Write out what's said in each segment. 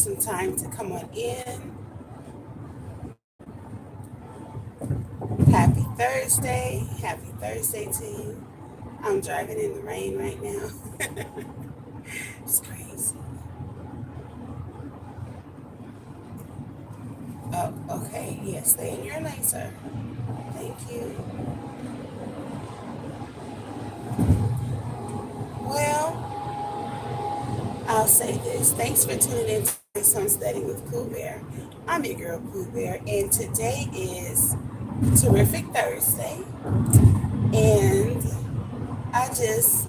some time to come on in. Happy Thursday. Happy Thursday to you. I'm driving in the rain right now. It's crazy. Oh, okay. Yes, stay in your lane, sir. Thank you. Well, I'll say this. Thanks for tuning in to Some Study with Pooh Bear. I'm your girl Pooh Bear, and today is Terrific Thursday. And I just,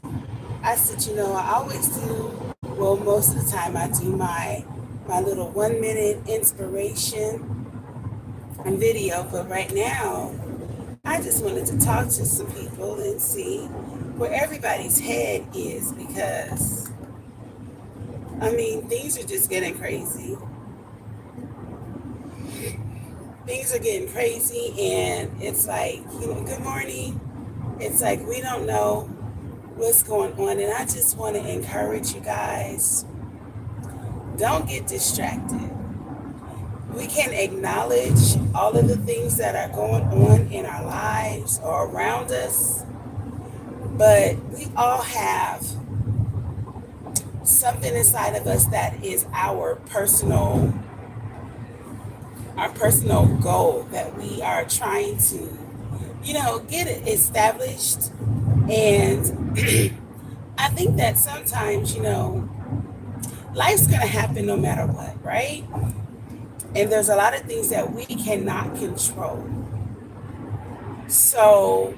I said, I always do. Well, most of the time, I do my little 1 minute inspiration video. But right now, I just wanted to talk to some people and see where everybody's head is because things are just getting crazy. Things are getting crazy, and it's like, good morning. It's like we don't know what's going on, and I just want to encourage you guys, don't get distracted. We can acknowledge all of the things that are going on in our lives or around us, but we all have something inside of us that is our personal goal that we are trying to, get it established. And I think that sometimes, life's going to happen no matter what, right? And there's a lot of things that we cannot control. So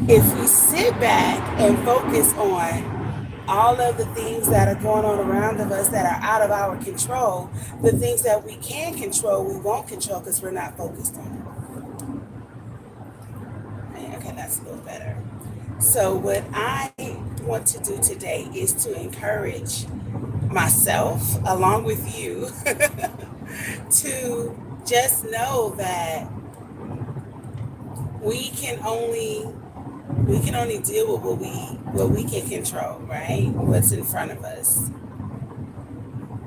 if we sit back and focus on all of the things that are going on around of us that are out of our control, the things that we can control, we won't control because we're not focused on it. Okay, that's a little better. So what I want to do today is to encourage myself along with you to just know that we can only deal with what we can control, right? What's in front of us.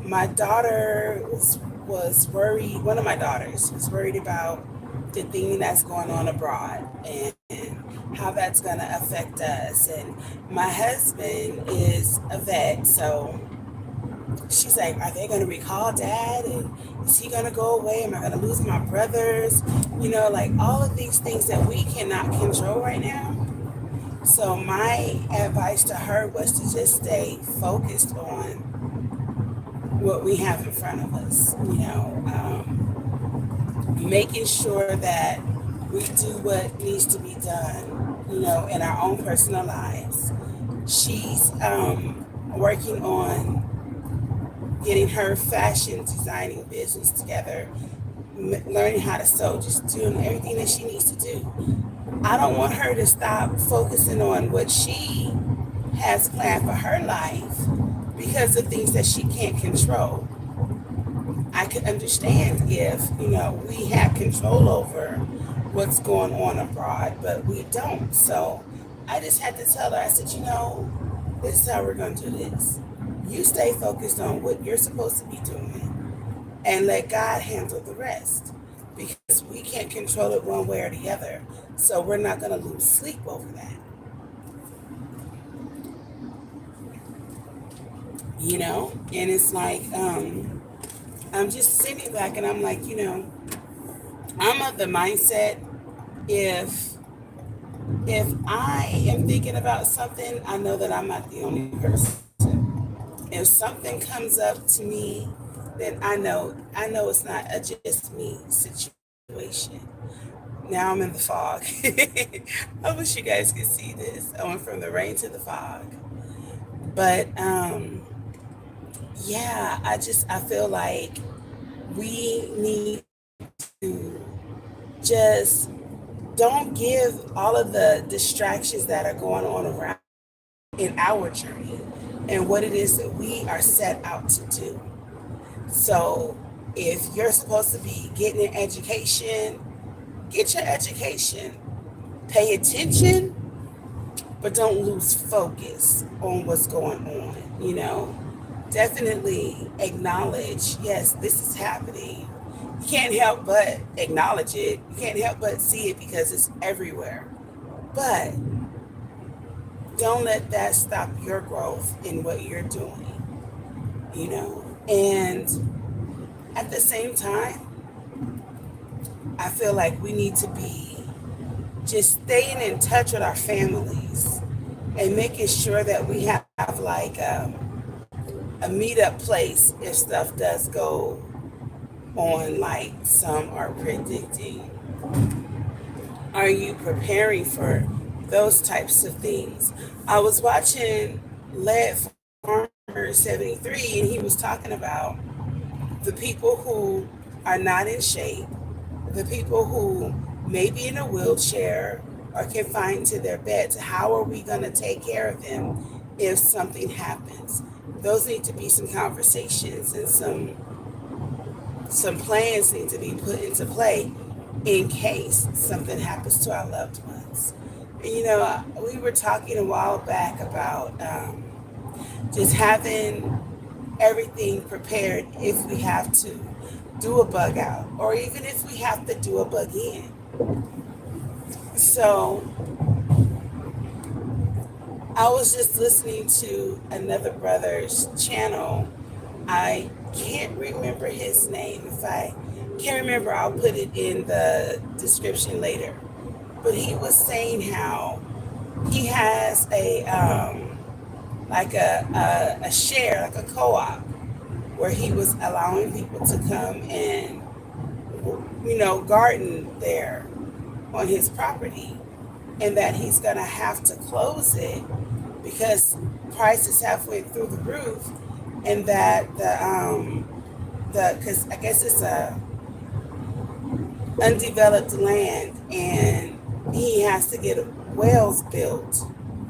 My daughter was worried. One of my daughters was worried about the thing that's going on abroad and how that's going to affect us. And my husband is a vet, so she's like, are they going to recall dad? And is he going to go away? Am I going to lose my brothers? Like all of these things that we cannot control right now. So my advice to her was to just stay focused on what we have in front of us, making sure that we do what needs to be done, in our own personal lives. She's working on getting her fashion designing business together, learning how to sew, just doing everything that she needs to do. I don't want her to stop focusing on what she has planned for her life because of things that she can't control. I could understand if, we had control over what's going on abroad, but we don't. So I just had to tell her, I said, this is how we're going to do this. You stay focused on what you're supposed to be doing and let God handle the rest, because we can't control it one way or the other. So we're not going to lose sleep over that. And it's like, I'm just sitting back and I'm like, I'm of the mindset, if I am thinking about something, I know that I'm not the only person. If something comes up to me, then I know it's not a just me situation. Now I'm in the fog. I wish you guys could see this. I went from the rain to the fog. But yeah, I feel like we need to just don't give all of the distractions that are going on around in our journey and what it is that we are set out to do. So if you're supposed to be getting an education, get your education. Pay attention, but don't lose focus on what's going on, definitely acknowledge, yes, this is happening. You can't help but acknowledge it. You can't help but see it because it's everywhere. But don't let that stop your growth in what you're doing, you know? And at the same time, I feel like we need to be just staying in touch with our families and making sure that we have like a meetup place if stuff does go on like some are predicting. Are you preparing for those types of things? I was watching Lead Farmer 73 and he was talking about the people who are not in shape, the people who may be in a wheelchair or confined to their beds. How are we going to take care of them if something happens? Those need to be some conversations and some plans need to be put into play in case something happens to our loved ones. And, you know, we were talking a while back about just having everything prepared if we have to do a bug out or even if we have to do a bug in. So I was just listening to another brother's channel. I can't remember his name. If I can't remember, I'll put it in the description later. But he was saying how he has a like a share, like a co-op, where he was allowing people to come and garden there on his property, and that he's gonna have to close it because prices have went through the roof, and that the because I guess it's a undeveloped land, and he has to get wells built,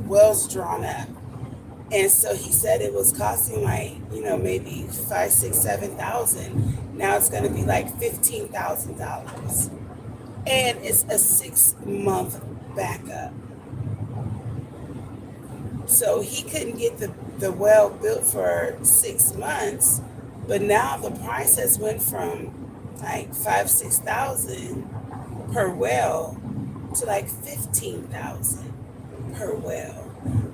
wells drawn up. And so he said it was costing like, maybe 5, 6, 7,000. Now it's going to be like $15,000. And it's a 6-month backup. So he couldn't get the well built for 6 months, but now the price has went from like 5, 6,000 per well to like 15,000 per well.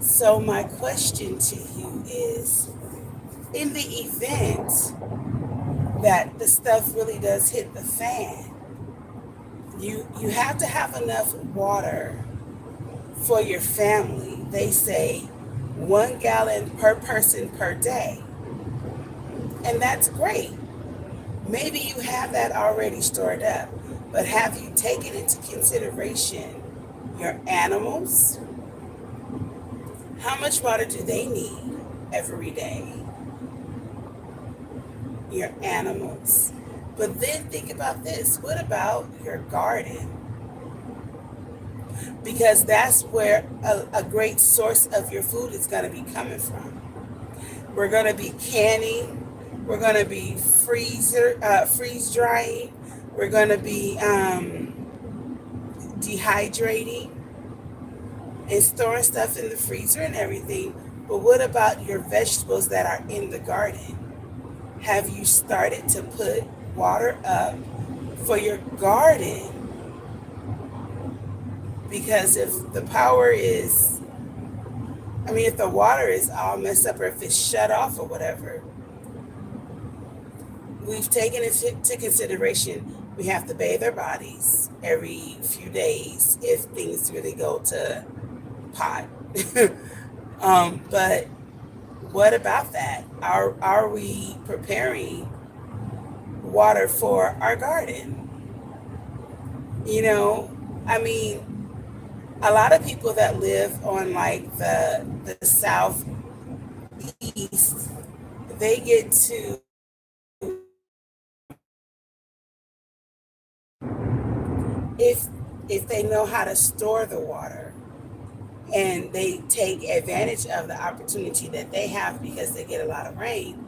So my question to you is, in the event that the stuff really does hit the fan, you have to have enough water for your family. They say 1 gallon per person per day. And that's great. Maybe you have that already stored up, but have you taken into consideration your animals? How much water do they need every day? Your animals. But then think about this. What about your garden? Because that's where a great source of your food is going to be coming from. We're going to be canning. We're going to be freeze drying. We're going to be dehydrating and storing stuff in the freezer and everything. But what about your vegetables that are in the garden? Have you started to put water up for your garden? Because if the water is all messed up or if it's shut off or whatever, we've taken into consideration we have to bathe our bodies every few days if things really go to pot. But what about that? Are we preparing water for our garden? A lot of people that live on like the southeast, they get to, if they know how to store the water and they take advantage of the opportunity that they have because they get a lot of rain,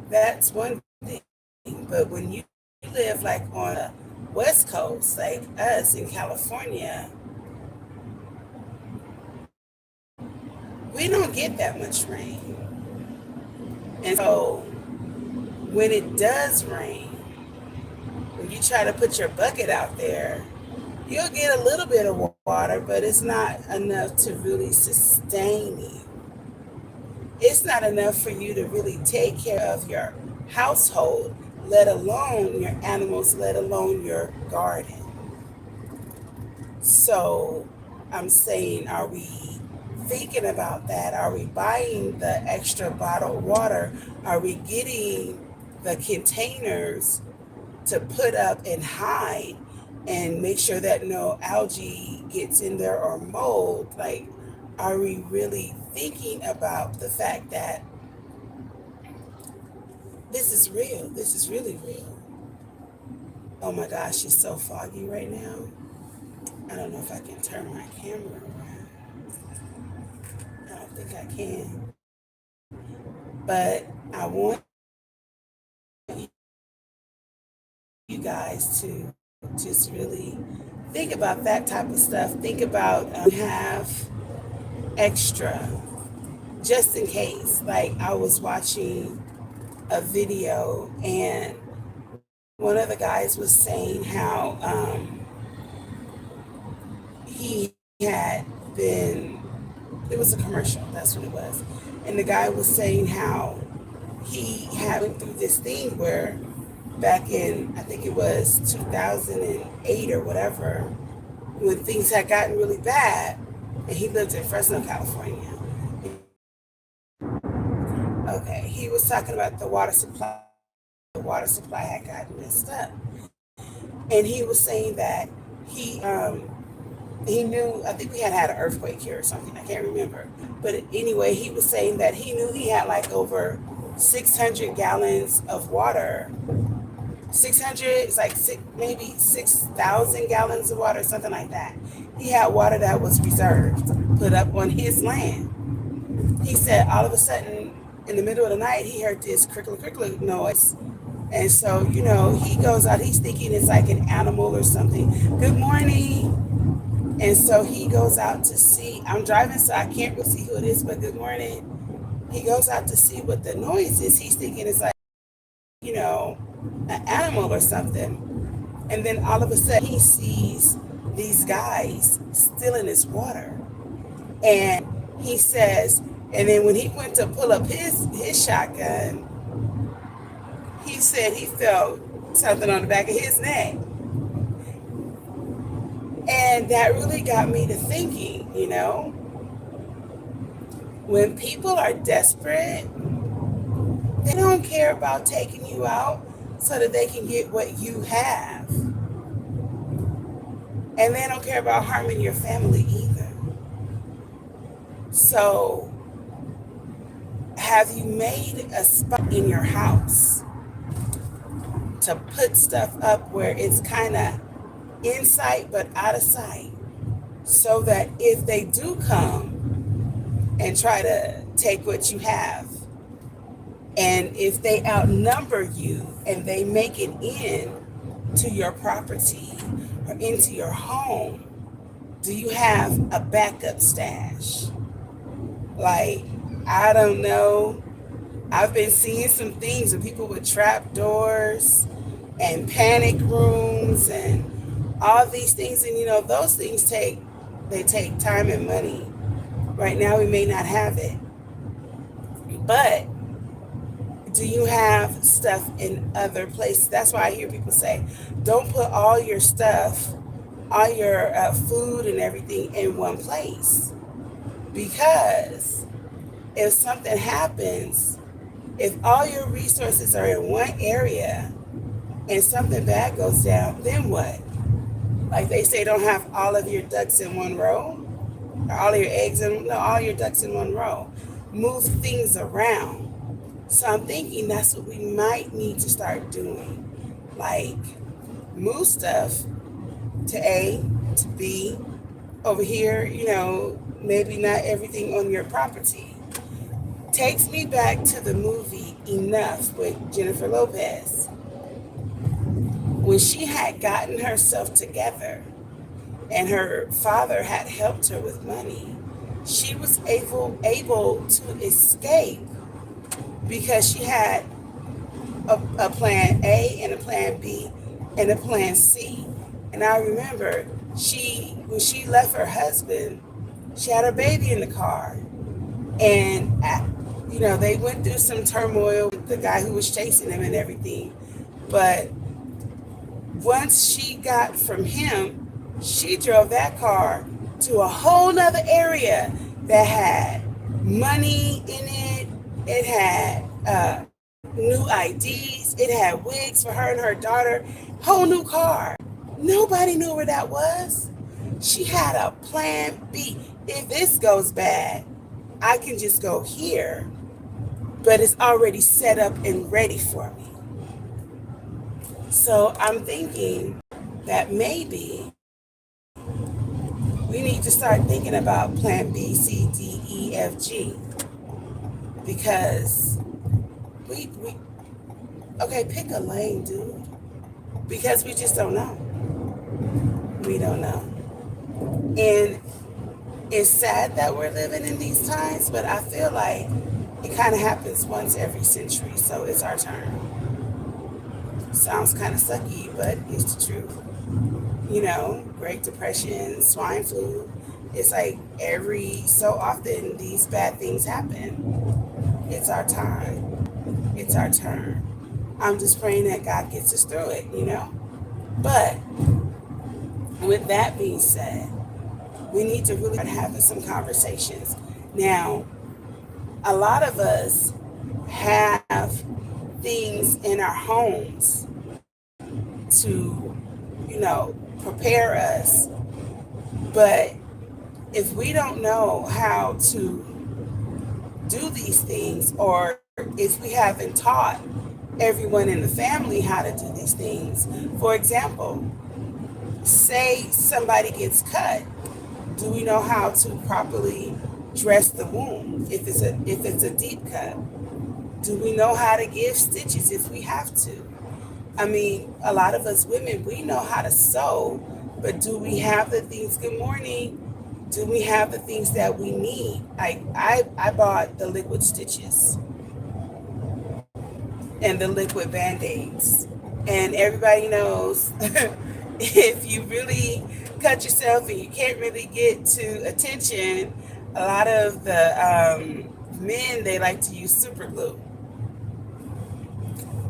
that's one thing. But when you live like on the West Coast, like us in California, we don't get that much rain. And so when it does rain, when you try to put your bucket out there, you'll get a little bit of water, but it's not enough to really sustain you. It's not enough for you to really take care of your household, let alone your animals, let alone your garden. So I'm saying, are we thinking about that? Are we buying the extra bottled water? Are we getting the containers to put up and hide and make sure that no algae gets in there or mold? Like, are we really thinking about the fact that this is real? This is really real. Oh my gosh, it's so foggy right now. I don't know if I can turn my camera around. I don't think I can. But I want you guys to just really think about that type of stuff. Think about have extra just in case. Like, I was watching a video and one of the guys was saying how he had been, it was a commercial, that's what it was. And the guy was saying how he had went through this thing where back in, I think it was 2008 or whatever, when things had gotten really bad, and he lived in Fresno, California. Okay, he was talking about the water supply. The water supply had gotten messed up, and he was saying that he knew. I think we had an earthquake here or something. I can't remember, but anyway, he was saying that he knew he had like over 600 gallons of water. 600, it's like maybe 6,000 gallons of water, something like that. He had water that was reserved, put up on his land. He said all of a sudden, in the middle of the night, he heard this crickle noise. And so, he goes out, he's thinking it's like an animal or something. Good morning. And so he goes out to see. I'm driving, so I can't really see who it is, but good morning. He goes out to see what the noise is. He's thinking it's like, an animal or something. And then all of a sudden he sees these guys stealing his water. And he says, and then when he went to pull up his shotgun, he said he felt something on the back of his neck. And that really got me to thinking, when people are desperate, they don't care about taking you out so that they can get what you have. And they don't care about harming your family either. So, have you made a spot in your house to put stuff up where it's kind of in sight but out of sight, so that if they do come and try to take what you have, and if they outnumber you and they make it in to your property or into your home, do you have a backup stash? Like, I don't know. I've been seeing some things with people with trap doors and panic rooms and all these things. And, those things take time and money. Right now, we may not have it. But do you have stuff in other places? That's why I hear people say, don't put all your stuff, all your food and everything in one place. Because if something happens, if all your resources are in one area and something bad goes down, then what? Like they say, don't have all of your ducks in one row, or all your ducks in one row. Move things around. So I'm thinking that's what we might need to start doing. Like, move stuff to A, to B, over here, maybe not everything on your property. Takes me back to the movie Enough with Jennifer Lopez. When she had gotten herself together and her father had helped her with money, she was able to escape because she had a plan A and a plan B and a plan C. And I remember when she left her husband, she had her baby in the car. And, they went through some turmoil with the guy who was chasing them and everything. But once she got from him, she drove that car to a whole nother area that had money in it. It had new IDs. It had wigs for her and her daughter. Whole new car. Nobody knew where that was. She had a plan B. If this goes bad, I can just go here, but it's already set up and ready for me. So I'm thinking that maybe we need to start thinking about plan B, C, D, E, F, G. Because okay, pick a lane, dude. Because we just don't know. We don't know. And it's sad that we're living in these times, but I feel like it kind of happens once every century, so it's our turn. Sounds kind of sucky, but it's the truth. Great Depression, swine flu. It's like every so often these bad things happen. It's our time. It's our turn. I'm just praying that God gets us through it. But with that being said, we need to really start having some conversations. Now, a lot of us have things in our homes to, prepare us. But if we don't know how to do these things, or if we haven't taught everyone in the family how to do these things, for example, say somebody gets cut, do we know how to properly dress the wound if it's a deep cut? Do we know how to give stitches if we have to? I mean, a lot of us women, we know how to sew, but do we have the things? Good morning. Do we have the things that we need? I bought the liquid stitches and the liquid band-aids. And everybody knows if you really cut yourself and you can't really get to attention, a lot of the men, they like to use super glue.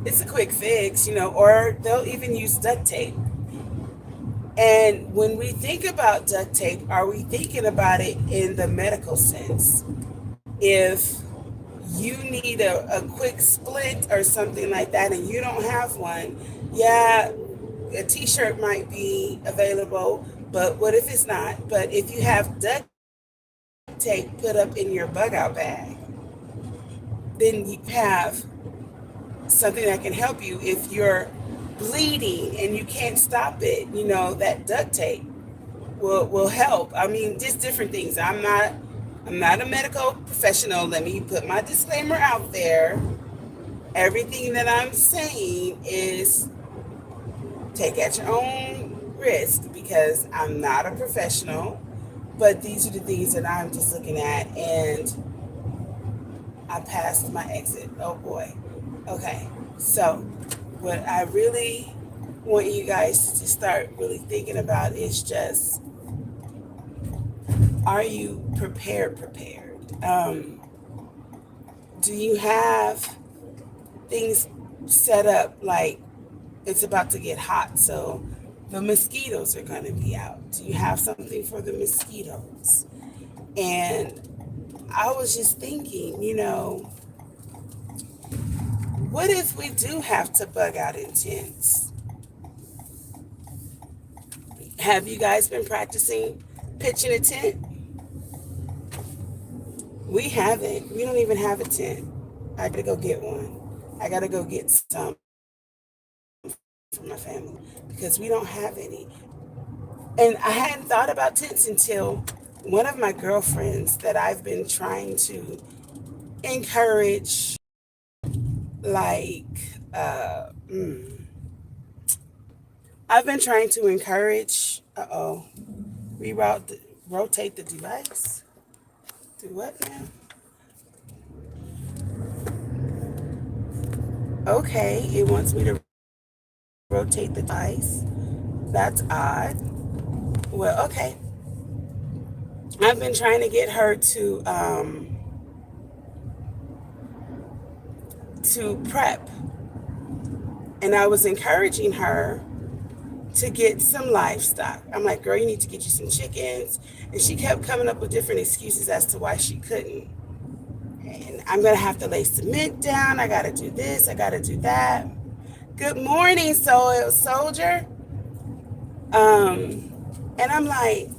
It's a quick fix, or they'll even use duct tape. And when we think about duct tape, are we thinking about it in the medical sense? If you need a quick splint or something like that and you don't have one, yeah, a t-shirt might be available, but what if it's not? But if you have duct tape put up in your bug out bag, then you have something that can help you. If you're bleeding and you can't stop it, that duct tape will help. I mean, just different things. I'm not a medical professional. Let me put my disclaimer out there. Everything that I'm saying is take at your own risk, because I'm not a professional, but these are the things that I'm just looking at. And I passed my exit. Oh boy. Okay, so what I really want you guys to start really thinking about is just, are you prepared? Do you have things set up like it's about to get hot, so the mosquitoes are going to be out? Do you have something for the mosquitoes? And I was just thinking, what if we do have to bug out in tents? Have you guys been practicing pitching a tent? We haven't. We don't even have a tent. I gotta go get one. I gotta go get some for my family because we don't have any. And I hadn't thought about tents until one of my girlfriends that I've been trying to encourage, like, I've been trying to encourage, rotate the device. Do what now? Okay, it wants me to rotate the device. That's odd. Well, okay. I've been trying to get her to prep, and I was encouraging her to get some livestock. I'm like, girl, you need to get you some chickens. And she kept coming up with different excuses as to why she couldn't. And I'm going to have to lay cement down. I got to do this. I got to do that. Good morning, soil soldier. And I'm like,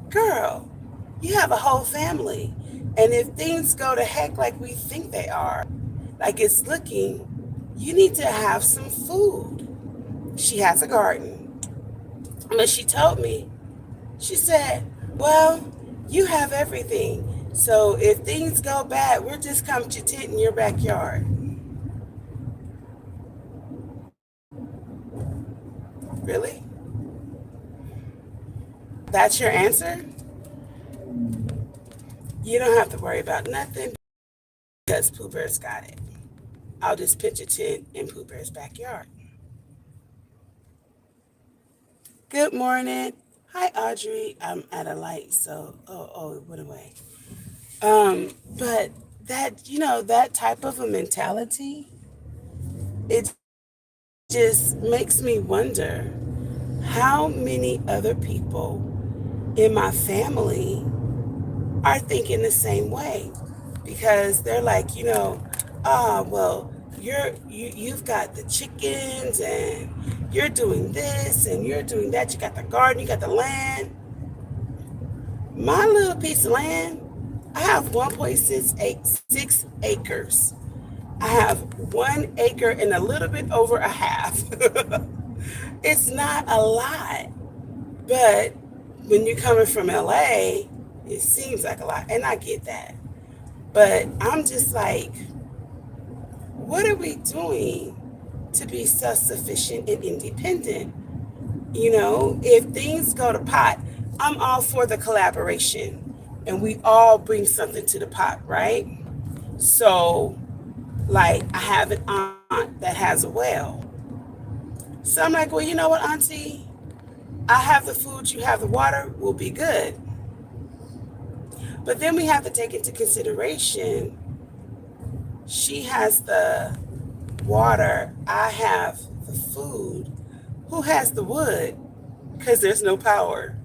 girl, you have a whole family. And if things go to heck like we think they are, like it's looking, you need to have some food. She has a garden. But she told me, she said, well, you have everything. So if things go bad, we'll just come to tent in your backyard. Really? That's your answer? You don't have to worry about nothing because Pooh Bear's got it. I'll just pitch a tent in Pooh Bear's backyard. Good morning. Hi, Audrey. I'm at a light, so it went away. But that type of a mentality, it just makes me wonder how many other people in my family are thinking the same way, because they're like, well, you've got the chickens and you're doing this and you're doing that. You got the garden, you got the land. My little piece of land, I have 1.6 acres. I have 1 acre and a little bit over a half. It's not a lot, but when you're coming from LA, it seems like a lot, and I get that. But I'm just like, what are we doing to be self-sufficient and independent? If things go to pot, I'm all for the collaboration, and we all bring something to the pot, right? So, like, I have an aunt that has a well. So I'm like, well, you know what, Auntie? I have the food, you have the water, we'll be good. But then we have to take into consideration, she has the water, I have the food. Who has the wood? Because there's no power.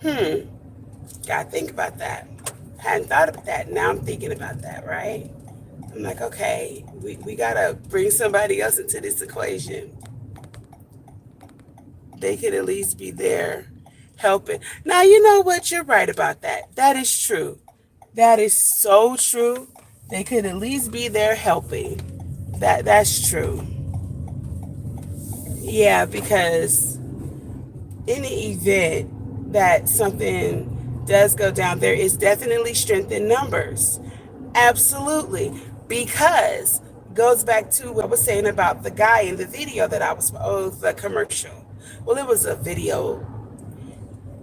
Gotta think about that. Hadn't thought about that. Now I'm thinking about that, right? I'm like, okay, we gotta bring somebody else into this equation. They could at least be there helping. Now, you know what? You're right about that. That is true. That is so true. They could at least be there helping. That's true. Yeah, because in the event that something does go down, there is definitely strength in numbers. Absolutely. Because goes back to what I was saying about the guy in the video that the commercial. Well, it was a video.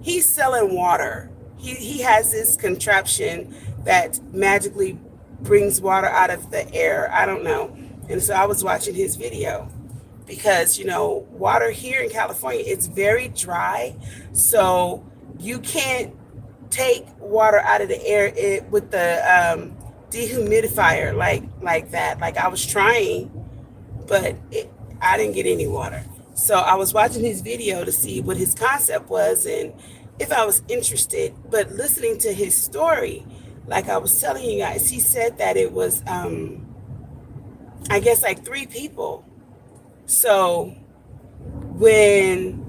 He's selling water. He has this contraption that magically brings water out of the air. I don't know. And so I was watching his video because, water here in California, it's very dry. So you can't take water out of the air with the dehumidifier like that. Like I was trying, but I didn't get any water. So I was watching his video to see what his concept was and if I was interested. But listening to his story, like I was telling you guys, he said that it was, I guess, like 3 people. So when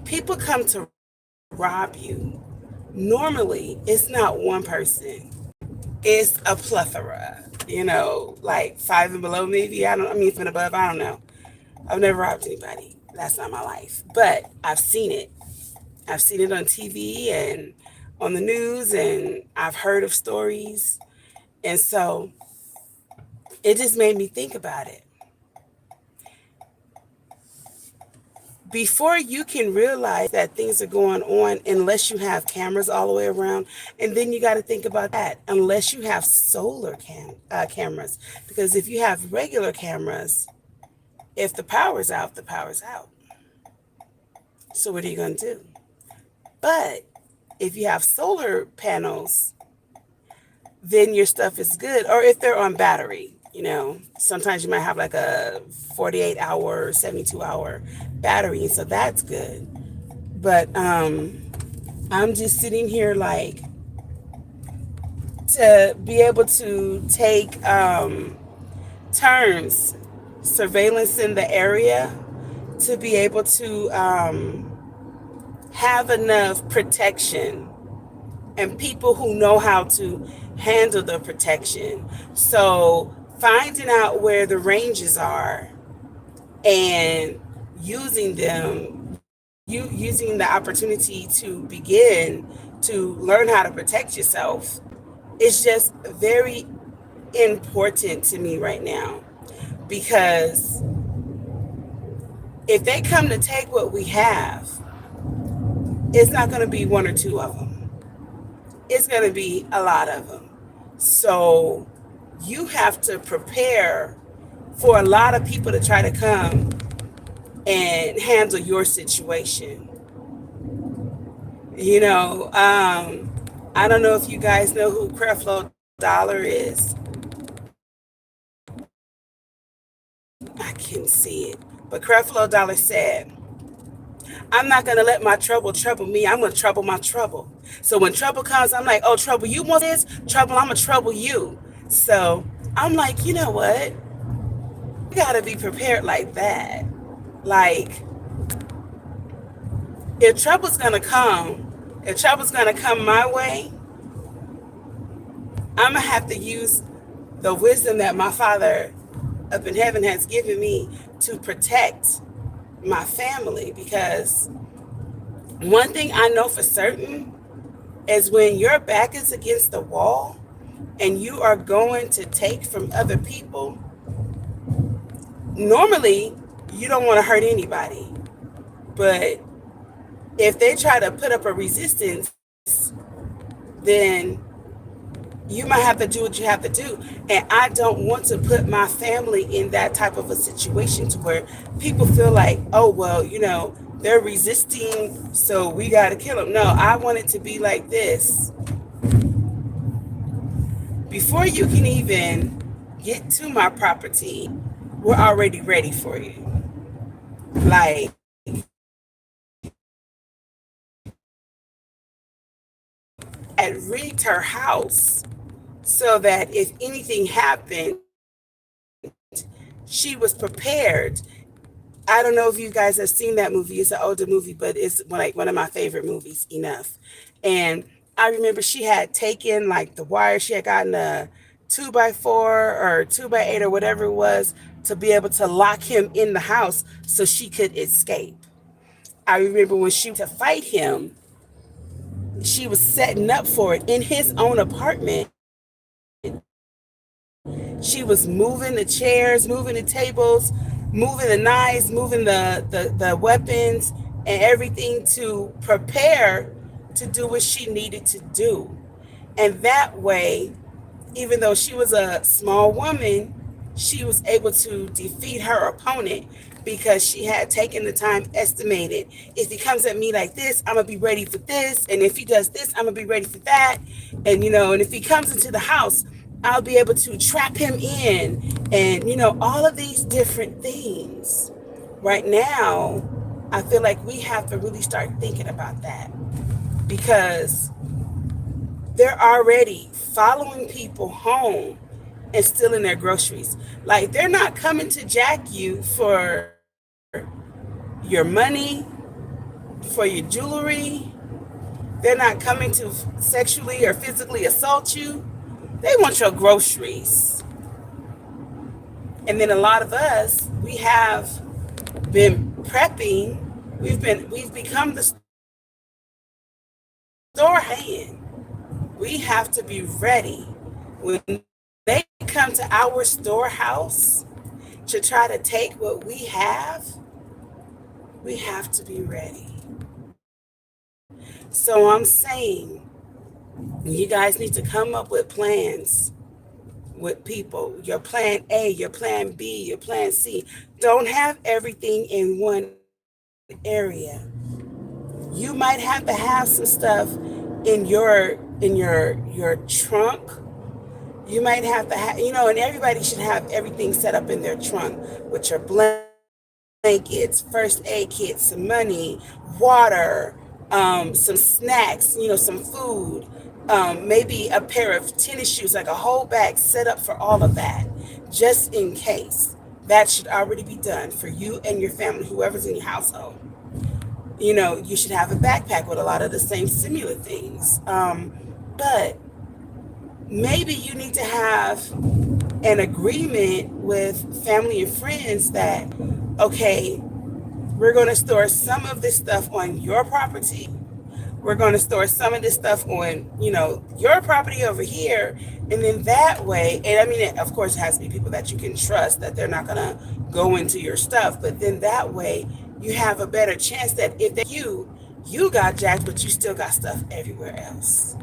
people come to rob you, normally it's not one person. It's a plethora, like 5 and below maybe. I mean, from above, I don't know. I've never robbed anybody. That's not my life. But I've seen it. I've seen it on TV and on the news, and I've heard of stories. And so it just made me think about it. before you can realize that things are going on, unless you have cameras all the way around. And then you got to think about that, unless you have solar cameras. Because if you have regular cameras, if the power's out, the power's out. So what are you going to do? But if you have solar panels, then your stuff is good. Or if they're on battery, sometimes you might have like a 48-hour, 72-hour battery. So that's good. But I'm just sitting here like to be able to take turns surveillance in the area to be able to have enough protection and people who know how to handle the protection. So finding out where the ranges are and using them, using the opportunity to begin to learn how to protect yourself is just very important to me right now. Because if they come to take what we have, it's not going to be one or two of them. It's going to be a lot of them. So you have to prepare for a lot of people to try to come and handle your situation. I don't know if you guys know who Creflo Dollar is. I can see it. But Creflo Dollar said, I'm not going to let my trouble me. I'm going to trouble my trouble. So when trouble comes, I'm like, oh, trouble, you want this? Trouble, I'm going to trouble you. So I'm like, you know what? You got to be prepared like that. Like, if trouble's going to come my way, I'm going to have to use the wisdom that my Father up in heaven has given me to protect my family. Because one thing I know for certain is when your back is against the wall and you are going to take from other people, normally you don't want to hurt anybody. But if they try to put up a resistance, then you might have to do what you have to do. And I don't want to put my family in that type of a situation to where people feel like, oh, well, they're resisting, so we got to kill them. No, I want it to be like this. Before you can even get to my property, we're already ready for you. Like, at read her house so that if anything happened, she was prepared. I don't know if you guys have seen that movie. It's an older movie, but it's like one of my favorite movies, Enough. And I remember she had taken like the wire. She had gotten a 2x4 or 2x8 or whatever it was to be able to lock him in the house so she could escape. I remember when she went to fight him, she was setting up for it in his own apartment. She was moving the chairs, moving the tables, moving the knives, moving the weapons and everything to prepare to do what she needed to do. And that way, even though she was a small woman, she was able to defeat her opponent because she had taken the time estimated. If he comes at me like this, I'm going to be ready for this. And if he does this, I'm going to be ready for that. And, and if he comes into the house, I'll be able to trap him in and, all of these different things. Right now, I feel like we have to really start thinking about that because they're already following people home and stealing their groceries. Like, they're not coming to jack you for your money, for your jewelry. They're not coming to sexually or physically assault you. They want your groceries. And then a lot of us, we have been prepping. We've become the store hand. We have to be ready when they come to our storehouse to try to take what we have. we have to be ready. So I'm saying you guys need to come up with plans with people. Your plan A, your plan B, your plan C. Don't have everything in one area. You might have to have some stuff in your trunk. You might have to have, and everybody should have everything set up in their trunk with your blankets, first aid kit, some money, water, some snacks, some food, maybe a pair of tennis shoes, like a whole bag set up for all of that, just in case. That should already be done for you and your family, whoever's in your household. You should have a backpack with a lot of the same similar things. But maybe you need to have an agreement with family and friends that, okay, we're going to store some of this stuff on your property. We're going to store some of this stuff on, your property over here. And then that way, and I mean, of course, it has to be people that you can trust, that they're not going to go into your stuff. But then that way, you have a better chance that if they, you got jacked, but you still got stuff everywhere else.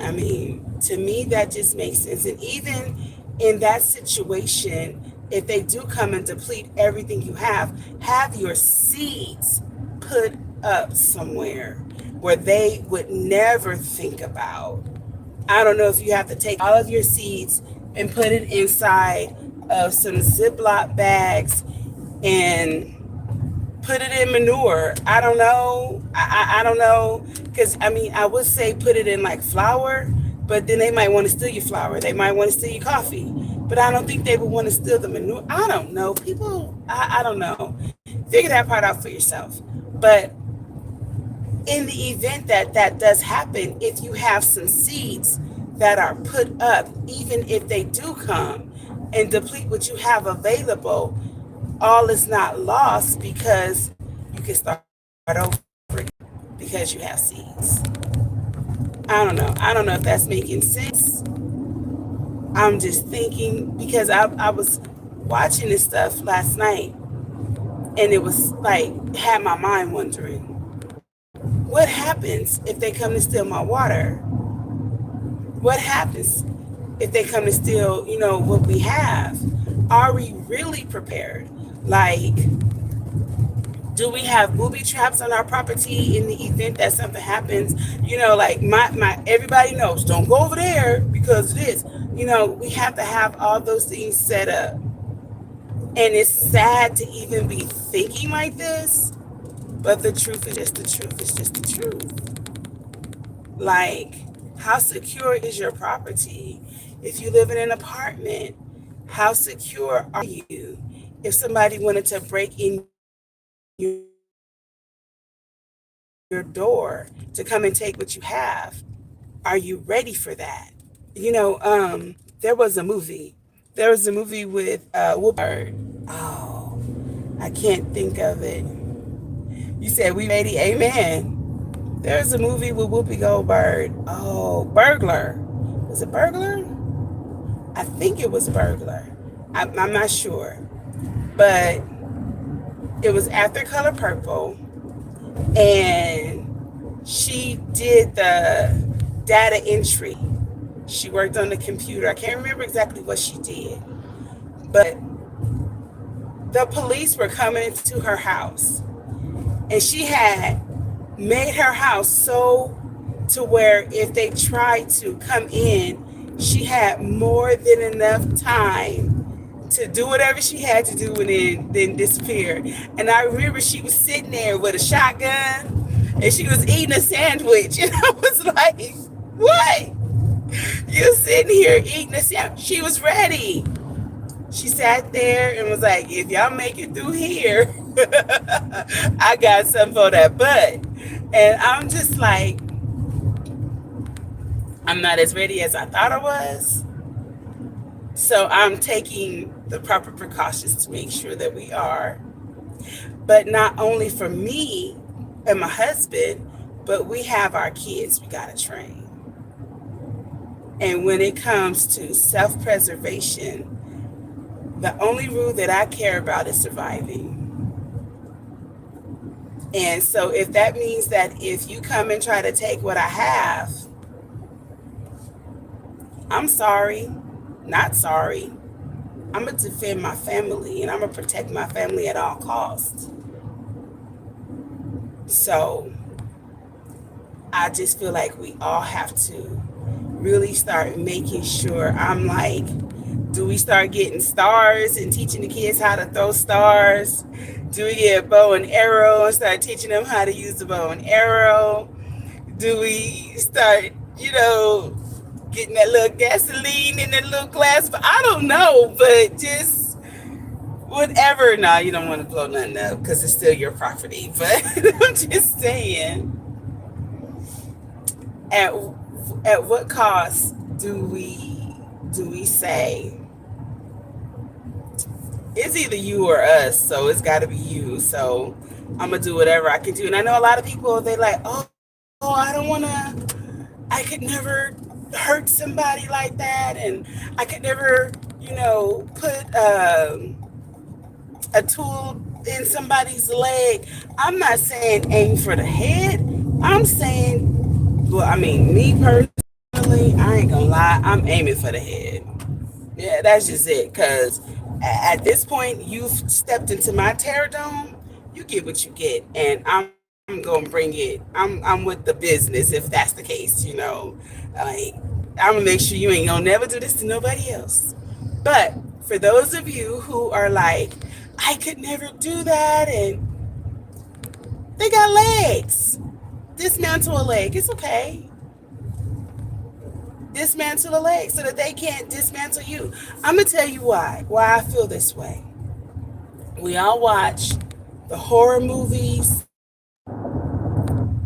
I mean, to me, that just makes sense. And even in that situation, if they do come and deplete everything you have your seeds put up somewhere where they would never think about. I don't know if you have to take all of your seeds and put it inside of some Ziploc bags and put it in manure. I don't know. I don't know. Because, I would say put it in like flour, but then they might want to steal your flour. They might want to steal your coffee. But I don't think they would want to steal the manure. I don't know. People, I don't know. Figure that part out for yourself. But in the event that that does happen, if you have some seeds that are put up, even if they do come and deplete what you have available, all is not lost, because you can start over because you have seeds. I don't know. I don't know if that's making sense. I'm just thinking, because I was watching this stuff last night, and it was like, had my mind wondering, what happens if they come to steal my water? What happens if they come to steal, what we have? Are we really prepared? Like, do we have booby traps on our property in the event that something happens? Like my everybody knows, don't go over there because of this. We have to have all those things set up. And it's sad to even be thinking like this, but the truth is just the truth. It's just the truth. Like, how secure is your property? If you live in an apartment, how secure are you? If somebody wanted to break in your door to come and take what you have, are you ready for that? There was a movie. There was a movie with Whoopi. Oh, I can't think of it. You said we ready? Amen. There's a movie with Whoopi Goldberg. Oh, Burglar. Was it Burglar? I think it was Burglar. I'm not sure. But it was after Color Purple. And she did the data entry. She worked on the computer. I can't remember exactly what she did. But the police were coming to her house. And she had made her house so to where if they tried to come in, she had more than enough time to do whatever she had to do and then disappear. And I remember she was sitting there with a shotgun and she was eating a sandwich. And I was like, what? You're sitting here eating a sandwich. She was ready. She sat there and was like, if y'all make it through here, I got something for that butt. And I'm just like, I'm not as ready as I thought I was. So I'm taking the proper precautions to make sure that we are. But not only for me and my husband, but we have our kids we got to train. And when it comes to self-preservation, The only rule that I care about is surviving. And so if that means that if you come and try to take what I have, I'm sorry, not sorry. I'm going to defend my family and I'm going to protect my family at all costs. So I just feel like we all have to really start making sure. I'm like, do we start getting stars and teaching the kids how to throw stars? Do we get bow and arrow and start teaching them how to use the bow and arrow? Do we start, getting that little gasoline in that little glass? But I don't know, but just whatever. No, you don't want to blow nothing up because it's still your property. But I'm just saying, at what cost do we say it's either you or us? So it's got to be you. So I'm gonna do whatever I can do. And I know a lot of people, they like, oh, I don't want to. I could never hurt somebody like that, and I could never, put a tool in somebody's leg. I'm not saying aim for the head. I'm saying, well, I mean, me personally, I ain't gonna lie, I'm aiming for the head. Yeah, that's just it. Because at this point, you've stepped into my terror dome. You get what you get, and I'm gonna bring it. I'm with the business if that's the case. Like, I'm gonna make sure you ain't gonna never do this to nobody else. But for those of you who are like, I could never do that, and they got legs, dismantle a leg. It's okay. Dismantle a leg so that they can't dismantle you. I'm gonna tell you why I feel this way. We all watch the horror movies,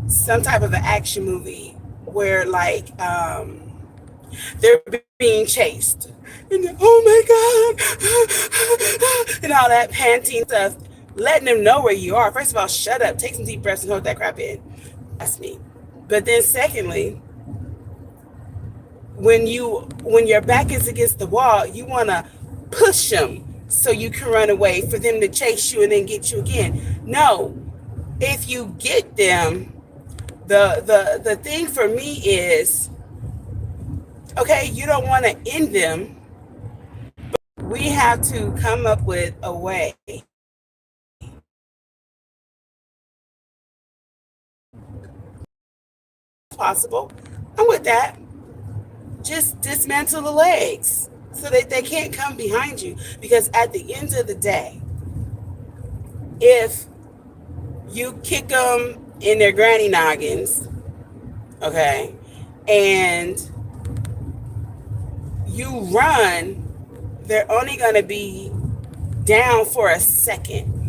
some type of an action movie where like they're being chased and oh my god and all that panting stuff, letting them know where you are. First of all, shut up, take some deep breaths and hold that crap in. That's me. But then secondly, when your back is against the wall, you want to push them so you can run away, for them to chase you and then get you again. No, if you get them, the thing for me is, okay, you don't want to end them, but we have to come up with a way possible. I'm with that. Just dismantle the legs so that they can't come behind you. Because at the end of the day, if you kick them in their granny noggins, okay, and you run, they're only going to be down for a second.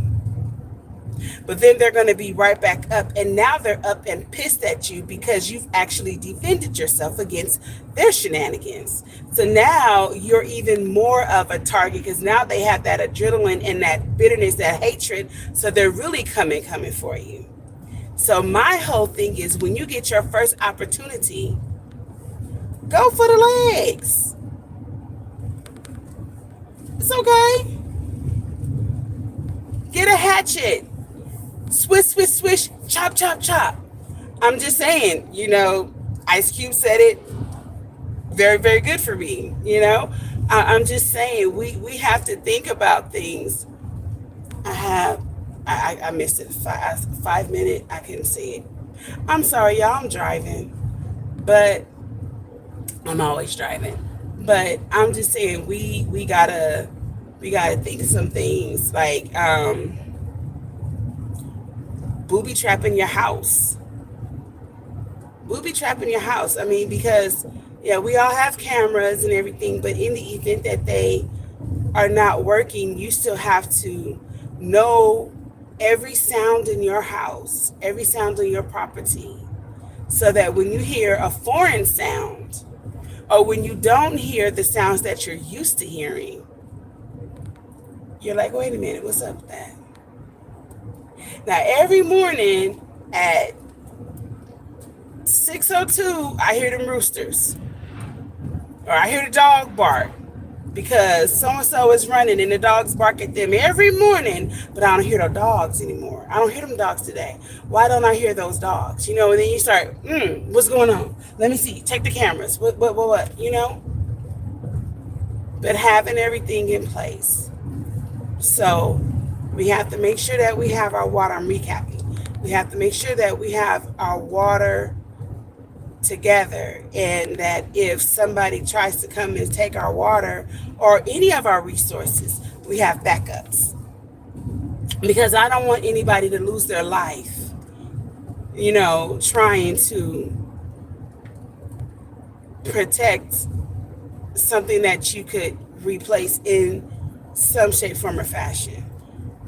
But then they're going to be right back up. And now they're up and pissed at you because you've actually defended yourself against their shenanigans. So now you're even more of a target because now they have that adrenaline and that bitterness, that hatred. So they're really coming for you. So my whole thing is, when you get your first opportunity, go for the legs. It's okay. Get a hatchet. Swish, swish, swish, chop, chop, chop. I'm just saying, Ice Cube said it very, very good for me, I'm just saying, we have to think about things. I missed it. 5 minute, I couldn't see it. I'm sorry, y'all, I'm driving, but I'm always driving. But I'm just saying, we gotta think of some things like, booby trapping your house. I mean, because, yeah, we all have cameras and everything, but in the event that they are not working, you still have to know every sound in your house, every sound in your property, so that when you hear a foreign sound, or when you don't hear the sounds that you're used to hearing, you're like, wait a minute, what's up with that? Now, every morning at 6:02, I hear them roosters, or I hear the dog bark, because so and so is running and the dogs bark at them every morning, but I don't hear those dogs anymore. I don't hear them dogs today. Why don't I hear those dogs? You know, and then you start, what's going on? Let me see. Check the cameras. What? You know, but having everything in place. So we have to make sure that we have our water. I'm recapping. We have to make sure that we have our water together, and that if somebody tries to come and take our water or any of our resources, we have backups. Because I don't want anybody to lose their life, you know, trying to protect something that you could replace in some shape, form, or fashion.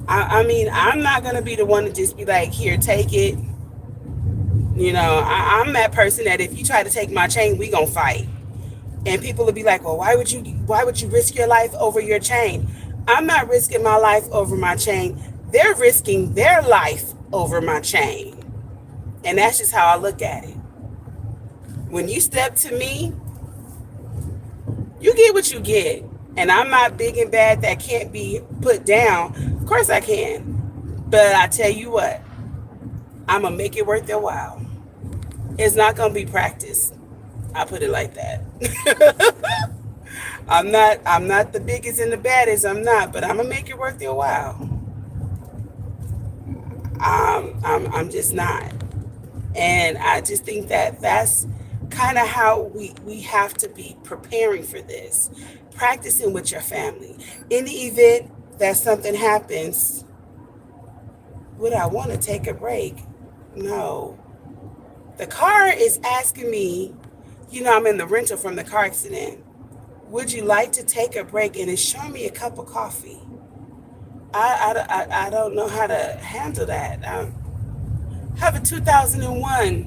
I mean, I'm not going to be the one to just be like, here, take it. You know, I'm that person that if you try to take my chain, we gonna fight. And people will be like, well, why would you risk your life over your chain? I'm not risking my life over my chain. They're risking their life over my chain. And that's just how I look at it. When you step to me, you get what you get. And I'm not big and bad that can't be put down. Of course I can. But I tell you what, I'm gonna make it worth their while. It's not gonna be practice. I put it like that. I'm not the biggest and the baddest. I'm not, but I'm gonna make it worth your while. I'm just not. And I just think that that's kind of how we have to be preparing for this. Practicing with your family. In the event that something happens, would I want to take a break? No. The car is asking me, you know, I'm in the rental from the car accident. Would you like to take a break? And it's showing me a cup of coffee. I don't know how to handle that. I have a 2001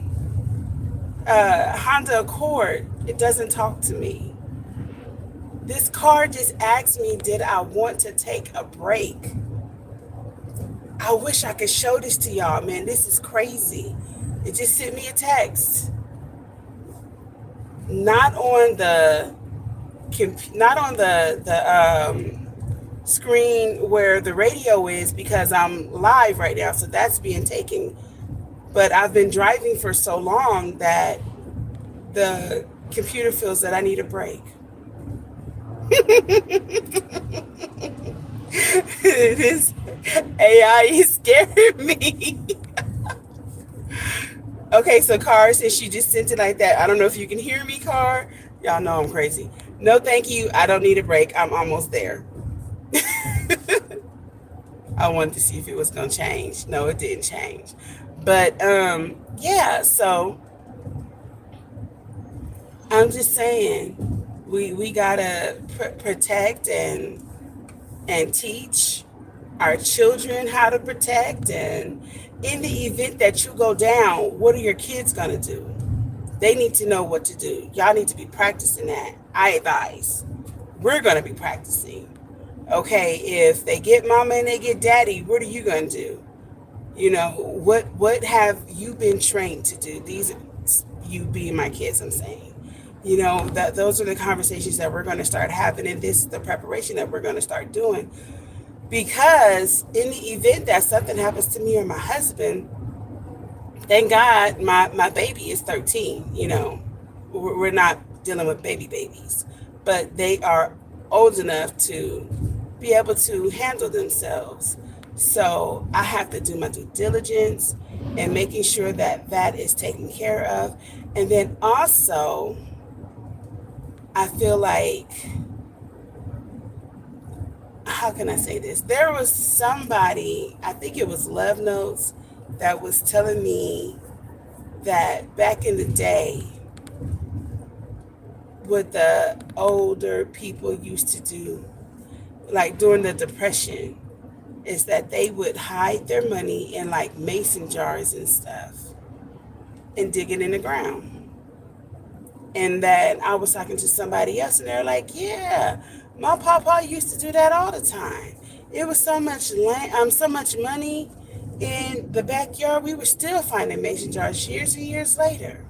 Honda Accord. It doesn't talk to me. This car just asked me, did I want to take a break? I wish I could show this to y'all, man. This is crazy. It just sent me a text. Not on the screen where the radio is, because I'm live right now, so that's being taken. But I've been driving for so long that the computer feels that I need a break. This AI is scaring me. Okay, so Car says she just sent it like that. I don't know if you can hear me, Car. Y'all know I'm crazy. No, thank you. I don't need a break. I'm almost there. I wanted to see if it was going to change. No, it didn't change. But, yeah, so I'm just saying we got to protect and teach our children how to protect. And in the event that you go down, what are your kids going to do? They need to know what to do. Y'all need to be practicing that. I advise. We're going to be practicing. Okay, if they get mama and they get daddy, what are you going to do? You know, what have you been trained to do? These, you being my kids, I'm saying. You know, those are the conversations that we're going to start having, and this is the preparation that we're going to start doing. Because in the event that something happens to me or my husband, thank God my baby is 13, you know. We're not dealing with babies, but they are old enough to be able to handle themselves. So I have to do my due diligence and making sure that that is taken care of. And then also, I feel like, how can I say this? There was somebody, I think it was Love Notes, that was telling me that back in the day, what the older people used to do, like during the Depression, is that they would hide their money in like mason jars and stuff and dig it in the ground. And that I was talking to somebody else, and they're like, yeah, my papa used to do that all the time. It was so much land, so much money in the backyard. We were still finding mason jars years and years later.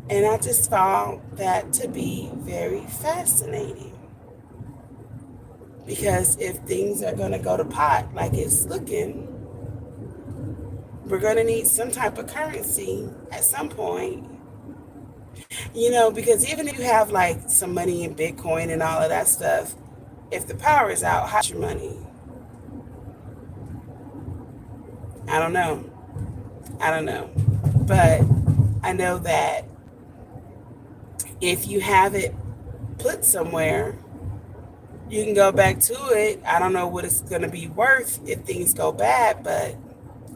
And I just found that to be very fascinating. Because if things are going to go to pot like it's looking, we're going to need some type of currency at some point. Because even if you have like some money in Bitcoin and all of that stuff, if the power is out, how's your money? I don't know. I don't know. But I know that if you have it put somewhere, you can go back to it. I don't know what it's going to be worth if things go bad, but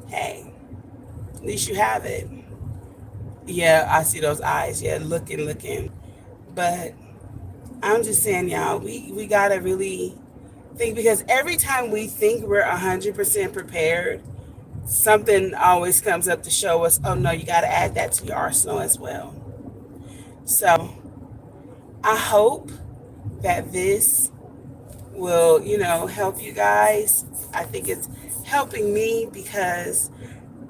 hey, at least you have it. Yeah, I see those eyes. Yeah, looking. But I'm just saying, y'all, we got to really think, because every time we think we're 100% prepared, something always comes up to show us, oh no, you got to add that to your arsenal as well. So I hope that this will, help you guys. I think it's helping me, because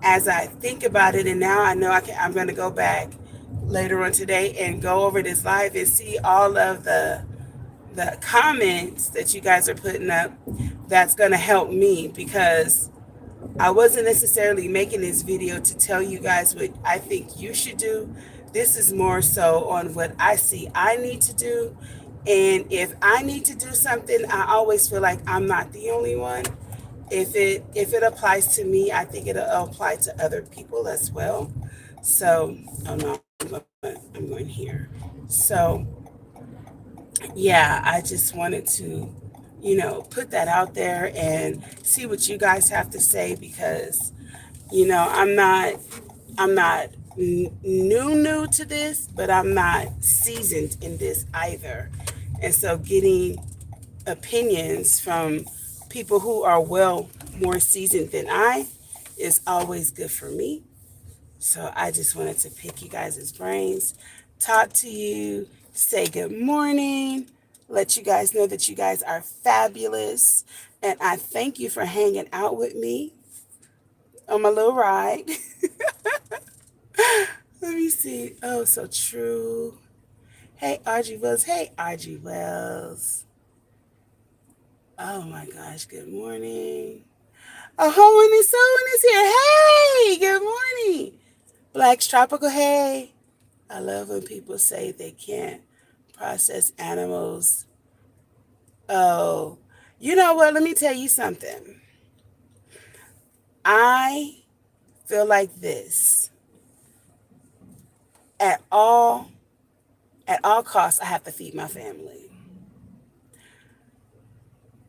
as I think about it, and now I know I'm going to go back later on today and go over this live and see all of the comments that you guys are putting up. That's going to help me, because I wasn't necessarily making this video to tell you guys what I think you should do. This is more so on what I see I need to do. And if I need to do something, I always feel like I'm not the only one. If it applies to me, I think it'll apply to other people as well. So, oh no, I'm going here. So, yeah, I just wanted to, put that out there and see what you guys have to say, because, I'm not new to this, but I'm not seasoned in this either. And so getting opinions from people who are well more seasoned than I is always good for me. So I just wanted to pick you guys' brains, talk to you, say good morning, let you guys know that you guys are fabulous. And I thank you for hanging out with me on my little ride. Let me see. Oh, so true. Hey, Audrey Wells. Hey, Audrey Wells. Oh my gosh, good morning. Oh, Hoeing and Sewing is here. Hey, good morning. Black's Tropical, hey. I love when people say they can't process animals. Oh, you know what? Let me tell you something. I feel like this. At all costs, I have to feed my family.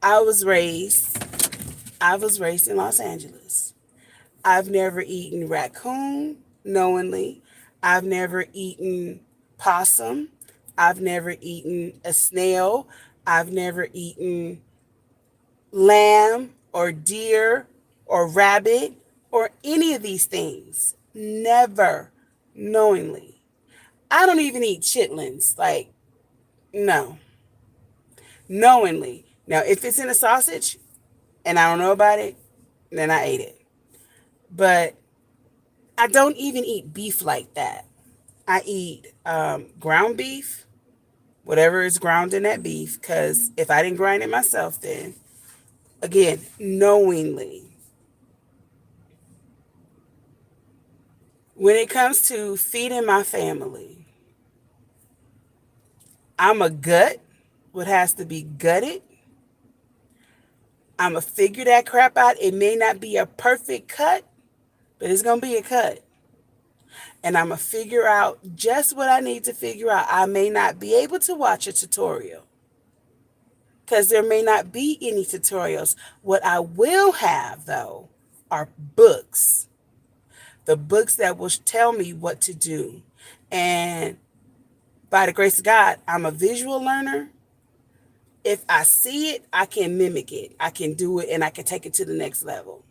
I was raised in Los Angeles. I've never eaten raccoon knowingly. I've never eaten possum. I've never eaten a snail. I've never eaten lamb or deer or rabbit or any of these things. Never knowingly. I don't even eat chitlins. Like, no. Knowingly. Now, if it's in a sausage and I don't know about it, then I ate it. But I don't even eat beef like that. I eat ground beef, whatever is ground in that beef, because if I didn't grind it myself, then, again, knowingly. When it comes to feeding my family, I'm a gut what has to be gutted. I'm going to figure that crap out. It may not be a perfect cut, but it's going to be a cut. And I'm going to figure out just what I need to figure out. I may not be able to watch a tutorial, because there may not be any tutorials. What I will have, though, are books. The books that will tell me what to do. And by the grace of God, I'm a visual learner. If I see it, I can mimic it. I can do it, and I can take it to the next level.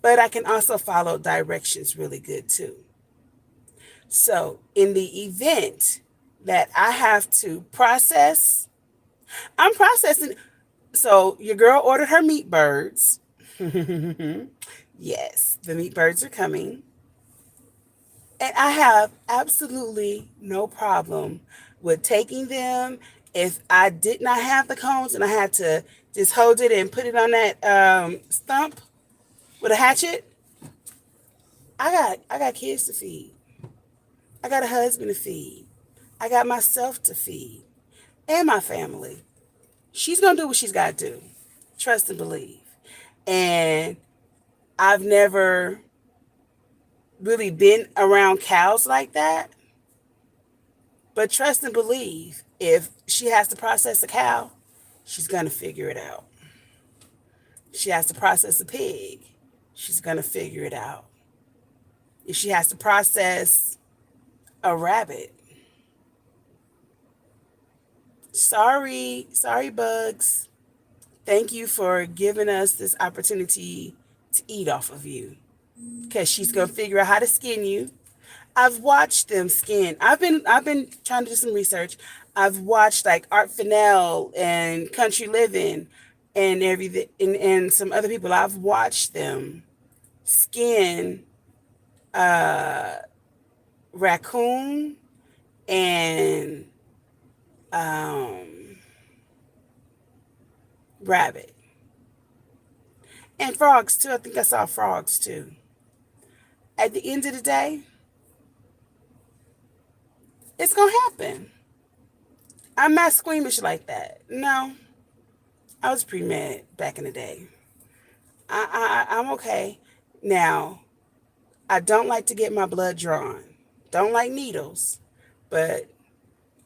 But I can also follow directions really good too. So in the event that I have to process, I'm processing. So your girl ordered her meat birds. Yes, the meat birds are coming. And I have absolutely no problem with taking them If I did not have the cones and I had to just hold it and put it on that stump with a hatchet, I got kids to feed. I got a husband to feed. I got myself to feed and my family. She's gonna do what she's got to do. Trust and believe. And I've never really been around cows like that, but trust and believe. If she has to process a cow, she's gonna figure it out. She has to process a pig, she's gonna figure it out. If she has to process a rabbit, sorry, bugs. Thank you for giving us this opportunity to eat off of you. Because she's gonna figure out how to skin you. I've watched them skin. I've been trying to do some research. I've watched like Art Fennell and Country Living and everything and some other people. I've watched them skin raccoon and um, rabbit and frogs too. I think I saw frogs too. At the end of the day, it's gonna happen. I'm not squeamish like that. No, I was pre-med back in the day. I'm okay. Now, I don't like to get my blood drawn. Don't like needles, but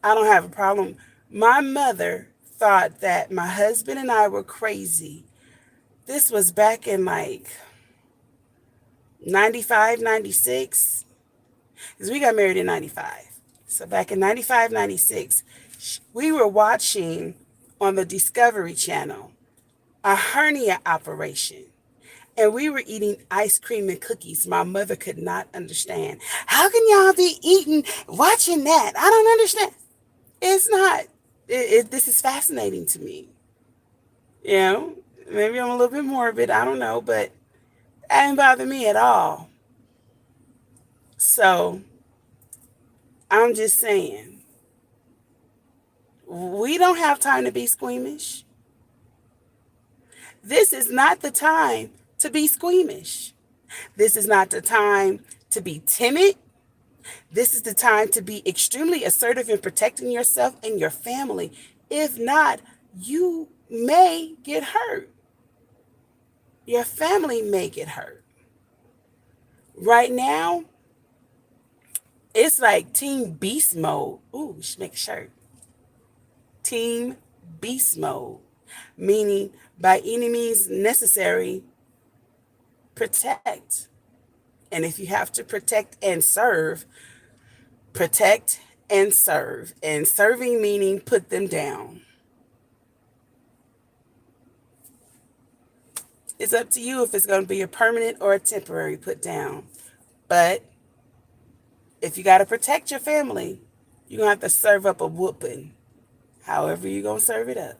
I don't have a problem. My mother thought that my husband and I were crazy. This was back in like 95, 96, because we got married in 95. So back in 95, 96, we were watching on the Discovery Channel a hernia operation. And we were eating ice cream and cookies. My mother could not understand. How can y'all be eating, watching that? I don't understand. It's not. This is fascinating to me. You know, maybe I'm a little bit morbid. I don't know, but that didn't bother me at all. So I'm just saying, we don't have time to be squeamish. This is not the time to be squeamish. This is not the time to be timid. This is the time to be extremely assertive in protecting yourself and your family. If not, you may get hurt. Your family may get hurt. Right now, it's like Team Beast mode. Ooh, we should make a shirt. Team Beast mode, meaning by any means necessary, protect. And if you have to protect and serve, protect and serve. And serving meaning put them down. It's up to you if it's going to be a permanent or a temporary put down. But if you got to protect your family, you're going to have to serve up a whooping, however you're going to serve it up.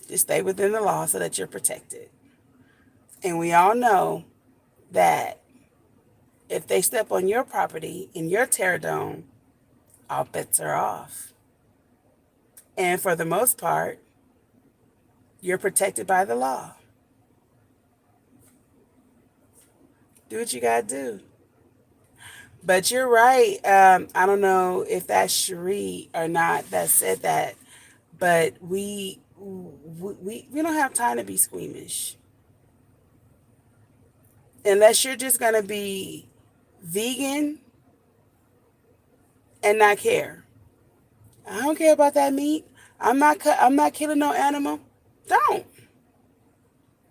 Just stay within the law so that you're protected. And we all know that if they step on your property in your terradome, all bets are off. And for the most part, you're protected by the law. Do what you got to do. But you're right. I don't know if that's Cherie or not that said that, but we don't have time to be squeamish. Unless you're just going to be vegan and not care. I don't care about that meat. I'm not killing no animal. Don't.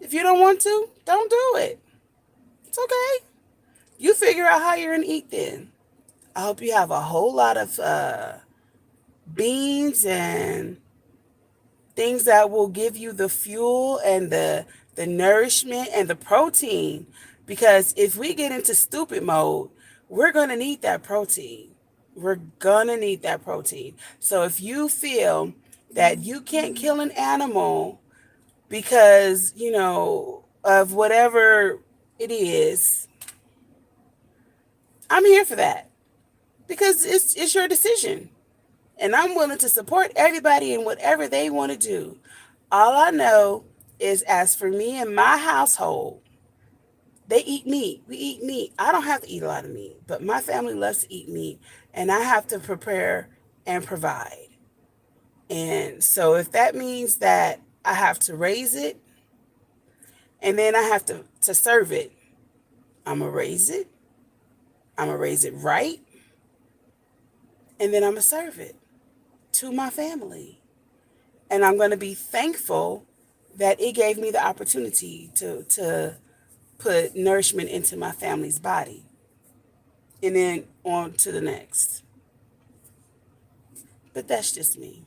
If you don't want to, don't do it. It's okay. You figure out how you're going to eat then. I hope you have a whole lot of beans and things that will give you the fuel and the nourishment and the protein. Because if we get into stupid mode, we're going to need that protein. We're going to need that protein. So if you feel that you can't kill an animal because, of whatever it is, I'm here for that. because it's your decision. And I'm willing to support everybody in whatever they want to do. All I know is, as for me and my household, they eat meat. We eat meat. I don't have to eat a lot of meat, but my family loves to eat meat, and I have to prepare and provide. And so if that means that I have to raise it and then I have to serve it, I'm going to raise it. I'm going to raise it right, and then I'm going to serve it to my family. And I'm going to be thankful that it gave me the opportunity to put nourishment into my family's body. And then on to the next. But that's just me.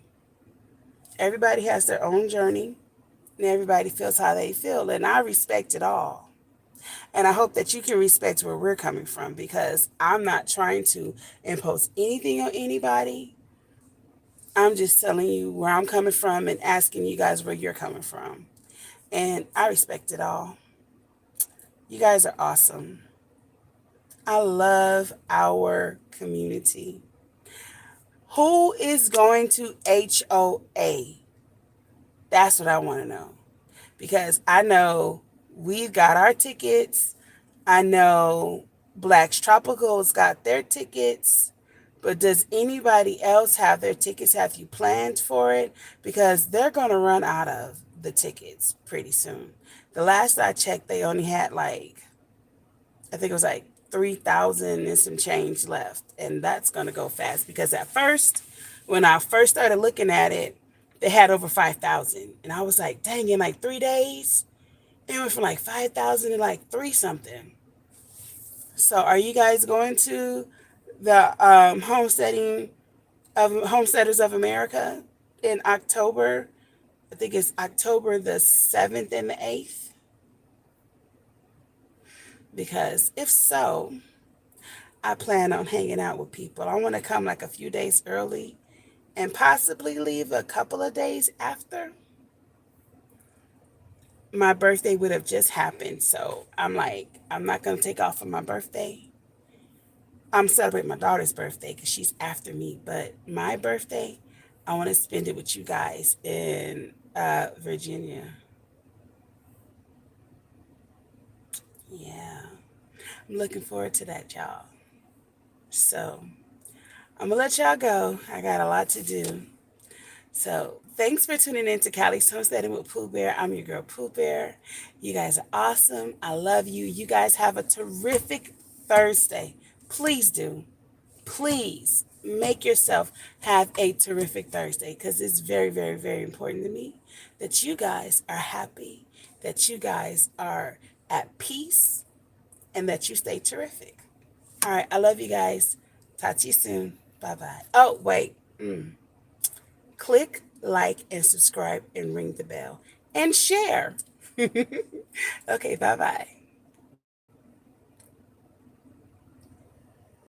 Everybody has their own journey, and everybody feels how they feel. And I respect it all. And I hope that you can respect where we're coming from, because I'm not trying to impose anything on anybody. I'm just telling you where I'm coming from and asking you guys where you're coming from. And I respect it all. You guys are awesome. I love our community. Who is going to HOA? That's what I want to know. Because I know we've got our tickets. I know Black's Tropical's got their tickets. But does anybody else have their tickets? Have you planned for it? Because they're going to run out of the tickets pretty soon. The last I checked, they only had I think it was 3,000 and some change left. And that's going to go fast, because at first, when I first started looking at it, they had over 5,000. And I was like, dang, in 3 days, it went from 5,000 to 3 something. So are you guys going to the Homesteaders of America in October? I think it's October the 7th and the 8th. Because if so, I plan on hanging out with people. I want to come a few days early and possibly leave a couple of days after. My birthday would have just happened, so I'm not going to take off for my birthday. I'm celebrating my daughter's birthday because she's after me, but my birthday, I want to spend it with you guys in Virginia. Yeah, I'm looking forward to that, y'all. So I'm going to let y'all go. I got a lot to do. So thanks for tuning in to Callie's Homesteading with Pooh Bear. I'm your girl, Pooh Bear. You guys are awesome. I love you. You guys have a terrific Thursday. Please do. Please make yourself have a terrific Thursday, because it's very, very, very important to me that you guys are happy, that you guys are at peace, and that you stay terrific. All right. I love you guys. Talk to you soon. Bye-bye. Oh, wait. Click, like, and subscribe, and ring the bell. And share. Okay, bye-bye.